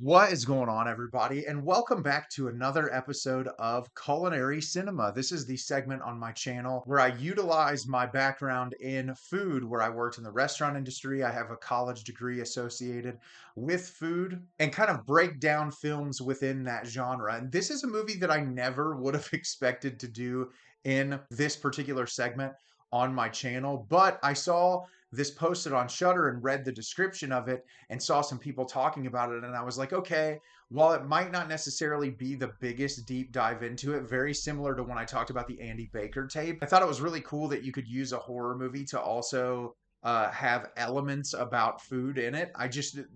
What is going on, everybody? And welcome back to another episode of Culinary Cinema. This is the segment on my channel where I utilize my background in food, where I worked in the restaurant industry. I have a college degree associated with food and kind of break down films within that genre. And this is a movie that I never would have expected to do in this particular segment on my channel, but I saw this posted on Shudder and read the description of it and saw some people talking about it. And I was like, okay, while it might not necessarily be the biggest deep dive into it, very similar to when I talked about the Andy Baker tape, I thought it was really cool that you could use a horror movie to also have elements about food in it.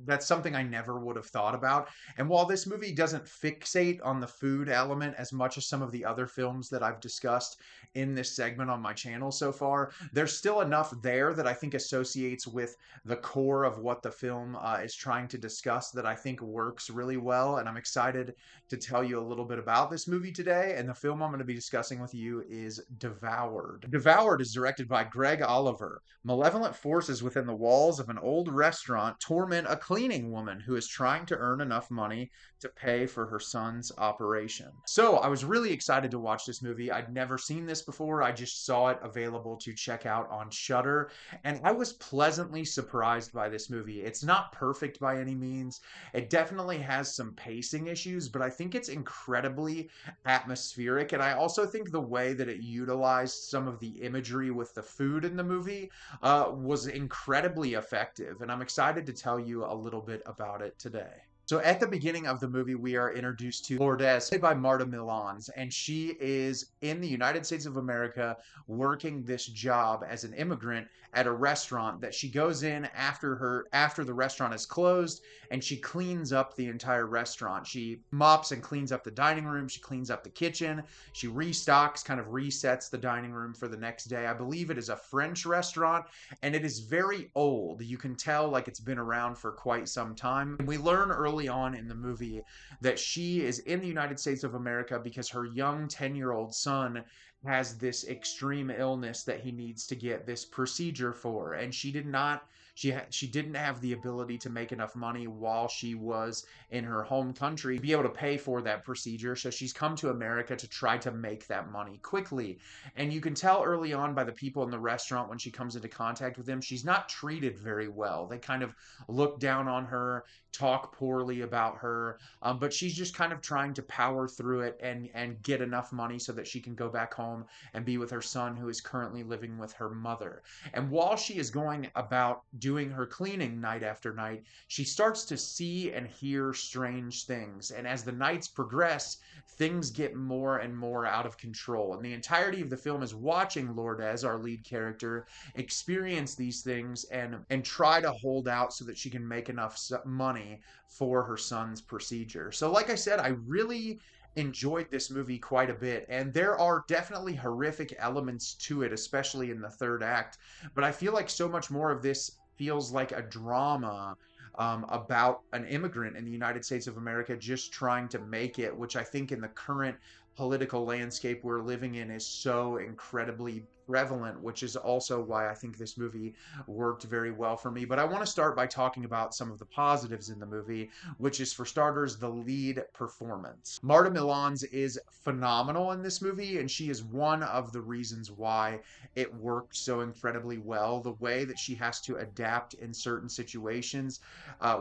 That's something I never would have thought about. And while this movie doesn't fixate on the food element as much as some of the other films that I've discussed in this segment on my channel so far, there's still enough there that I think associates with the core of what the film is trying to discuss that I think works really well. And I'm excited to tell you a little bit about this movie today. And the film I'm going to be discussing with you is Devoured. Devoured is directed by Greg Olliver. Malevolent forces within the walls of an old restaurant torment a cleaning woman who is trying to earn enough money to pay for her son's operation. So I was really excited to watch this movie. I'd never seen this before. I just saw it available to check out on Shudder, and I was pleasantly surprised by this movie. It's not perfect by any means. It definitely has some pacing issues, but I think it's incredibly atmospheric. And I also think the way that it utilized some of the imagery with the food in the movie was incredibly effective. And I'm excited to tell you a little bit about it today. So at the beginning of the movie, we are introduced to Lourdes, played by Marta Milans, and she is in the United States of America working this job as an immigrant at a restaurant that she goes in after the restaurant is closed, and she cleans up the entire restaurant. She mops and cleans up the dining room, she cleans up the kitchen, she restocks, kind of resets the dining room for the next day. I believe it is a French restaurant, and it is very old. You can tell like it's been around for quite some time. And we learn early on in the movie that she is in the United States of America because her young 10-year-old son has this extreme illness that he needs to get this procedure for, and she didn't have the ability to make enough money while she was in her home country to be able to pay for that procedure. So she's come to America to try to make that money quickly. And you can tell early on by the people in the restaurant when she comes into contact with them, she's not treated very well. They kind of look down on her, talk poorly about her, but she's just kind of trying to power through it and get enough money so that she can go back home and be with her son, who is currently living with her mother. And while she is going about doing her cleaning night after night, she starts to see and hear strange things. And as the nights progress, things get more and more out of control. And the entirety of the film is watching Lourdes, our lead character, experience these things and try to hold out so that she can make enough money for her son's procedure. So like I said, I really enjoyed this movie quite a bit, and there are definitely horrific elements to it, especially in the third act, but I feel like so much more of this feels like a drama about an immigrant in the United States of America just trying to make it, which I think in the current political landscape we're living in is so incredibly prevalent, which is also why I think this movie worked very well for me. But I want to start by talking about some of the positives in the movie, which is, for starters, the lead performance. Marta Milans is phenomenal in this movie, and she is one of the reasons why it worked so incredibly well. The way that she has to adapt in certain situations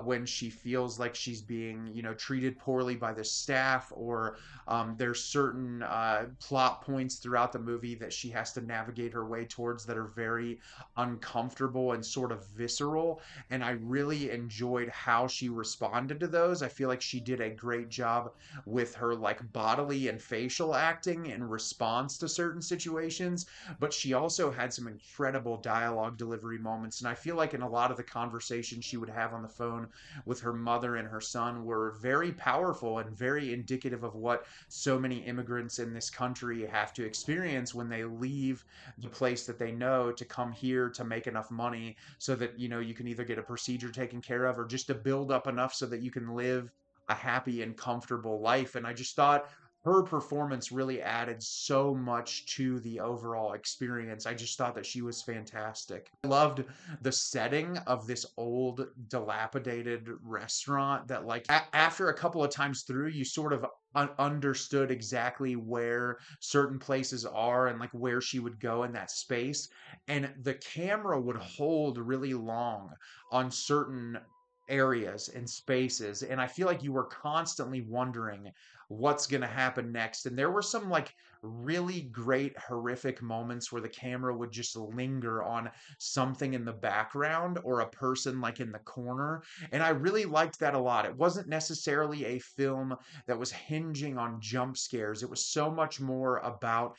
when she feels like she's being, treated poorly by the staff, or there's certain plot points throughout the movie that she has to navigate her way towards that are very uncomfortable and sort of visceral. And I really enjoyed how she responded to those. I feel like she did a great job with her like bodily and facial acting in response to certain situations, but she also had some incredible dialogue delivery moments. And I feel like in a lot of the conversations she would have on the phone with her mother and her son were very powerful and very indicative of what so many immigrants in this country have to experience when they leave the place that they know to come here to make enough money so that you can either get a procedure taken care of or just to build up enough so that you can live a happy and comfortable life. And I just thought her performance really added so much to the overall experience. I just thought that she was fantastic. I loved the setting of this old, dilapidated restaurant that, like, after a couple of times through, you sort of understood exactly where certain places are and like where she would go in that space. And the camera would hold really long on certain areas and spaces. And I feel like you were constantly wondering what's going to happen next. And there were some like really great horrific moments where the camera would just linger on something in the background or a person like in the corner. And I really liked that a lot. It wasn't necessarily a film that was hinging on jump scares. It was so much more about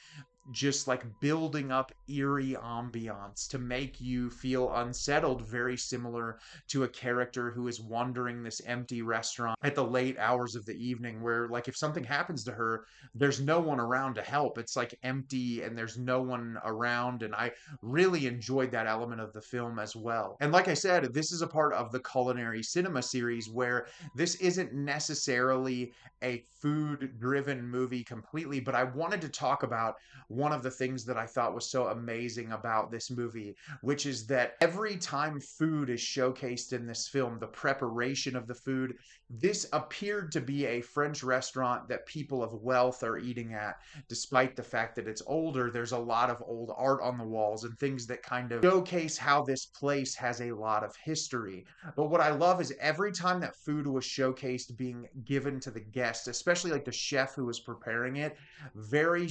just like building up eerie ambiance to make you feel unsettled, very similar to a character who is wandering this empty restaurant at the late hours of the evening, where, like, if something happens to her, there's no one around to help. It's like empty and there's no one around. And I really enjoyed that element of the film as well. And like I said, this is a part of the Culinary Cinema series where this isn't necessarily a food driven movie completely, but I wanted to talk about one of the things that I thought was so amazing about this movie, which is that every time food is showcased in this film, the preparation of the food, this appeared to be a French restaurant that people of wealth are eating at, despite the fact that it's older. There's a lot of old art on the walls and things that kind of showcase how this place has a lot of history. But what I love is every time that food was showcased being given to the guests, especially like the chef who was preparing it, very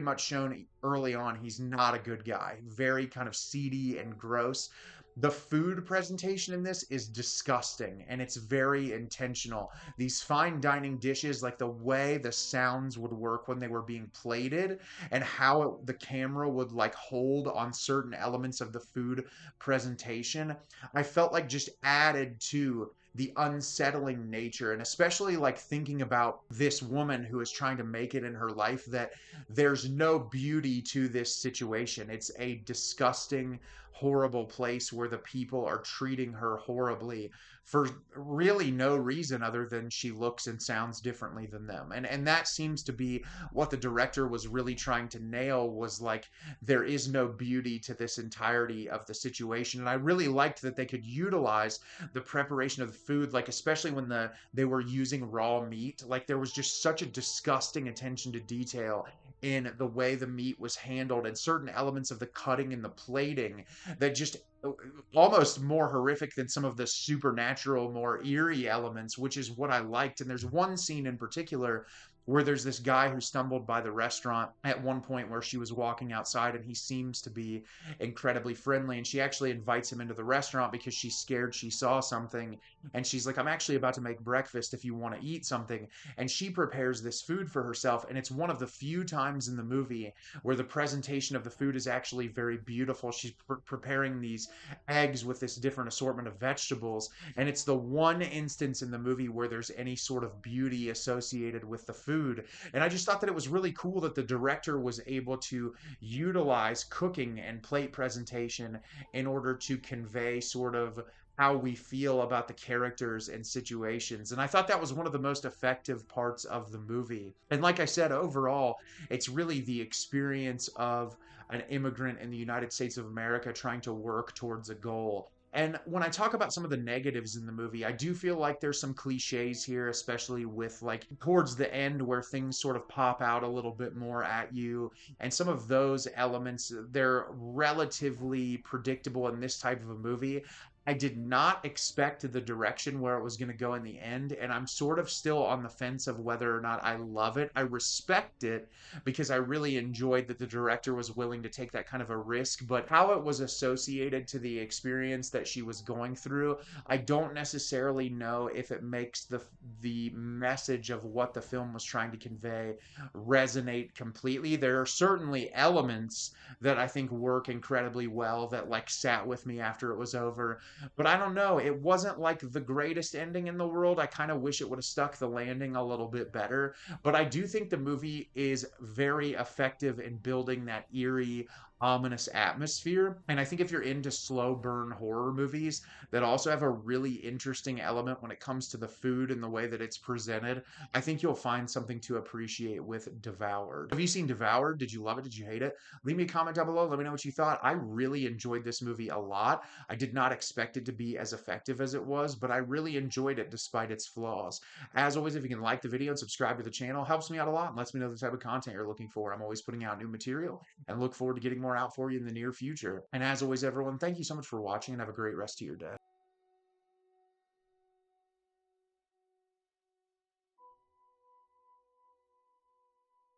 much shown early on he's not a good guy, very kind of seedy and gross. The food presentation in this is disgusting and it's very intentional. These fine dining dishes, like the way the sounds would work when they were being plated and how the camera would like hold on certain elements of the food presentation, I felt like just added to the unsettling nature. And especially like thinking about this woman who is trying to make it in her life, that there's no beauty to this situation. It's a disgusting, horrible place where the people are treating her horribly for really no reason other than she looks and sounds differently than them. And that seems to be what the director was really trying to nail, was like there is no beauty to this entirety of the situation. And I really liked that they could utilize the preparation of the food, like especially when they were using raw meat. Like there was just such a disgusting attention to detail in the way the meat was handled and certain elements of the cutting and the plating that just almost more horrific than some of the supernatural, more eerie elements, which is what I liked. And there's one scene in particular where there's this guy who stumbled by the restaurant at one point where she was walking outside, and he seems to be incredibly friendly, and she actually invites him into the restaurant because she's scared she saw something, and she's like, I'm actually about to make breakfast if you want to eat something. And she prepares this food for herself, and it's one of the few times in the movie where the presentation of the food is actually very beautiful. She's preparing these eggs with this different assortment of vegetables, and it's the one instance in the movie where there's any sort of beauty associated with the food. And I just thought that it was really cool that the director was able to utilize cooking and plate presentation in order to convey sort of how we feel about the characters and situations. And I thought that was one of the most effective parts of the movie. And like I said, overall, it's really the experience of an immigrant in the United States of America trying to work towards a goal. And when I talk about some of the negatives in the movie, I do feel like there's some cliches here, especially with like towards the end where things sort of pop out a little bit more at you. And some of those elements, they're relatively predictable in this type of a movie. I did not expect the direction where it was going to go in the end, and I'm sort of still on the fence of whether or not I love it. I respect it because I really enjoyed that the director was willing to take that kind of a risk, but how it was associated to the experience that she was going through, I don't necessarily know if it makes the message of what the film was trying to convey resonate completely. There are certainly elements that I think work incredibly well that like sat with me after it was over, but I don't know. It wasn't like the greatest ending in the world. I kind of wish it would have stuck the landing a little bit better. But I do think the movie is very effective in building that eerie ominous atmosphere. And I think if you're into slow burn horror movies that also have a really interesting element when it comes to the food and the way that it's presented, I think you'll find something to appreciate with Devoured. Have you seen Devoured? Did you love it? Did you hate it? Leave me a comment down below. Let me know what you thought. I really enjoyed this movie a lot. I did not expect it to be as effective as it was, but I really enjoyed it despite its flaws. As always, if you can like the video and subscribe to the channel, helps me out a lot and lets me know the type of content you're looking for. I'm always putting out new material and look forward to getting more out for you in the near future. And as always, everyone, thank you so much for watching and have a great rest of your day.